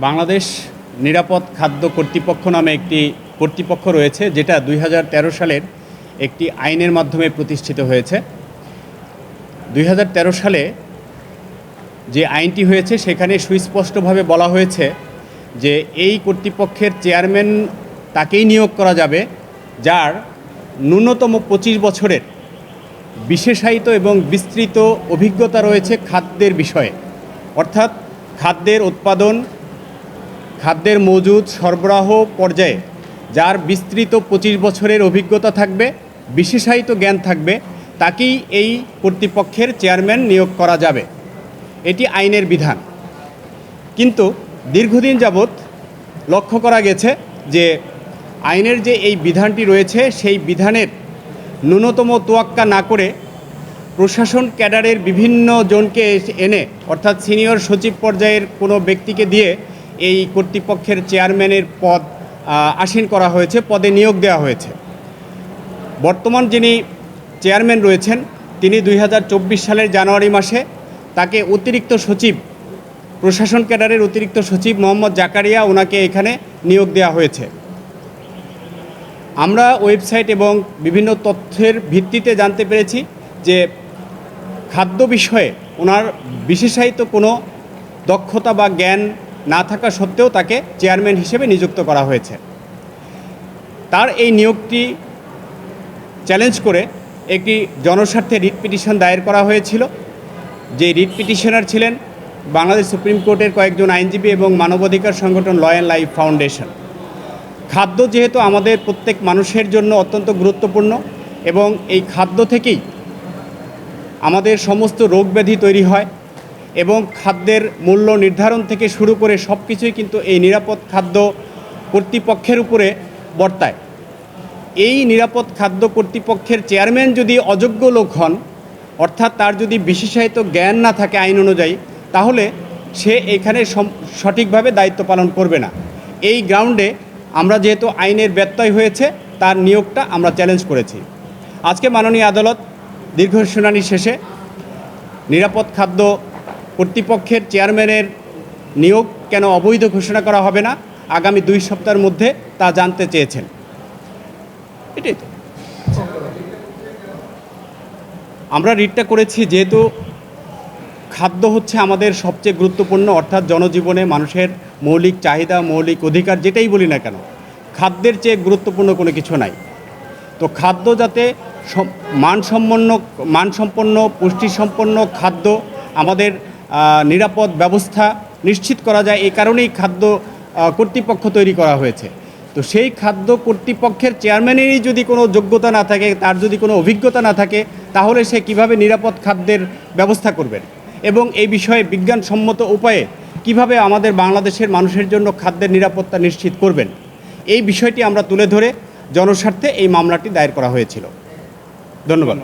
বাংলাদেশ নিরাপদ খাদ্য কর্তৃপক্ষ নামে একটি কর্তৃপক্ষ রয়েছে, যেটা 2013 সালের একটি আইনের মাধ্যমে প্রতিষ্ঠিত হয়েছে। 2013 সালে যে আইনটি হয়েছে সেখানে সুস্পষ্টভাবে বলা হয়েছে যে এই কর্তৃপক্ষের চেয়ারম্যান তাকেই নিয়োগ করা যাবে যার ন্যূনতম 25 বছরের বিশেষায়িত এবং বিস্তৃত অভিজ্ঞতা রয়েছে খাদ্যের বিষয়ে, অর্থাৎ খাদ্যের উৎপাদন, খাদ্যের মজুদ, সরবরাহ পর্যায়ে যার বিস্তৃত 25 বছরের অভিজ্ঞতা থাকবে, বিশেষায়িত জ্ঞান থাকবে, তাকেই এই কর্তৃপক্ষের চেয়ারম্যান নিয়োগ করা যাবে। এটি আইনের বিধান। কিন্তু দীর্ঘদিন যাবৎ লক্ষ্য করা গেছে যে আইনের যে এই বিধানটি রয়েছে সেই বিধানের ন্যূনতম তোয়াক্কা না করে প্রশাসন ক্যাডারের বিভিন্ন জনকে এনে, অর্থাৎ সিনিয়র সচিব পর্যায়ের কোনো ব্যক্তিকে দিয়ে এই কর্তৃপক্ষের চেয়ারম্যানের পদ আসীন করা হয়েছে, পদে নিয়োগ দেওয়া হয়েছে। বর্তমান যিনি চেয়ারম্যান রয়েছেন তিনি 2024 সালের জানুয়ারি মাসে তাকে অতিরিক্ত সচিব, প্রশাসন ক্যাডারের অতিরিক্ত সচিব মোহাম্মদ জাকারিয়া, ওনাকে এখানে নিয়োগ দেওয়া হয়েছে। আমরা ওয়েবসাইট এবং বিভিন্ন তথ্যের ভিত্তিতে জানতে পেরেছি যে খাদ্য বিষয়ে ওনার বিশেষায়িত কোনো দক্ষতা বা জ্ঞান না থাকা সত্ত্বেও তাকে চেয়ারম্যান হিসেবে নিযুক্ত করা হয়েছে। তার এই নিয়োগটি চ্যালেঞ্জ করে একটি জনস্বার্থে রিট পিটিশন দায়ের করা হয়েছিল। যে রিট পিটিশনার ছিলেন বাংলাদেশ সুপ্রিম কোর্টের কয়েকজন আইনজীবী এবং মানবাধিকার সংগঠন ল অ্যান্ড লাইফ ফাউন্ডেশন। খাদ্য যেহেতু আমাদের প্রত্যেক মানুষের জন্য অত্যন্ত গুরুত্বপূর্ণ এবং এই খাদ্য থেকেই আমাদের সমস্ত রোগ ব্যাধি তৈরি হয় এবং খাদ্যের মূল্য নির্ধারণ থেকে শুরু করে সব কিছুই কিন্তু এই নিরাপদ খাদ্য কর্তৃপক্ষের উপরে বর্তায়। এই নিরাপদ খাদ্য কর্তৃপক্ষের চেয়ারম্যান যদি অযোগ্য লোক হন, অর্থাৎ তার যদি বিশেষায়িত জ্ঞান না থাকে আইন অনুযায়ী, তাহলে সে এখানে সঠিকভাবে দায়িত্ব পালন করবে না। এই গ্রাউন্ডে আমরা যেহেতু আইনের ব্যত্যয় হয়েছে তার নিয়োগটা আমরা চ্যালেঞ্জ করেছি। আজকে মাননীয় আদালত দীর্ঘ শুনানি শেষে নিরাপদ খাদ্য কর্তৃপক্ষের চেয়ারম্যানের নিয়োগ কেন অবৈধ ঘোষণা করা হবে না, আগামী 2 সপ্তাহের মধ্যে তা জানতে চেয়েছেন। এটাই তো আমরা রিটটা করেছি, যেহেতু খাদ্য হচ্ছে আমাদের সবচেয়ে গুরুত্বপূর্ণ, অর্থাৎ জনজীবনে মানুষের মৌলিক চাহিদা, মৌলিক অধিকার, যেটাই বলি না কেন, খাদ্যের চেয়ে গুরুত্বপূর্ণ কোনো কিছু নাই। তো খাদ্য যাতে মানসম্পন্ন পুষ্টিসম্পন্ন খাদ্য আমাদের নিরাপদ ব্যবস্থা নিশ্চিত করা যায়, এই কারণেই খাদ্য কর্তৃপক্ষ তৈরি করা হয়েছে। তো সেই খাদ্য কর্তৃপক্ষের চেয়ারম্যানেরই যদি কোনো যোগ্যতা না থাকে, তার যদি কোনো অভিজ্ঞতা না থাকে, তাহলে সে কিভাবে নিরাপদ খাদ্যের ব্যবস্থা করবেন এবং এই বিষয়ে বিজ্ঞানসম্মত উপায়ে কিভাবে আমাদের বাংলাদেশের মানুষের জন্য খাদ্যের নিরাপত্তা নিশ্চিত করবেন, এই বিষয়টি আমরা তুলে ধরে জনস্বার্থে এই মামলাটি দায়ের করা হয়েছিল। ধন্যবাদ।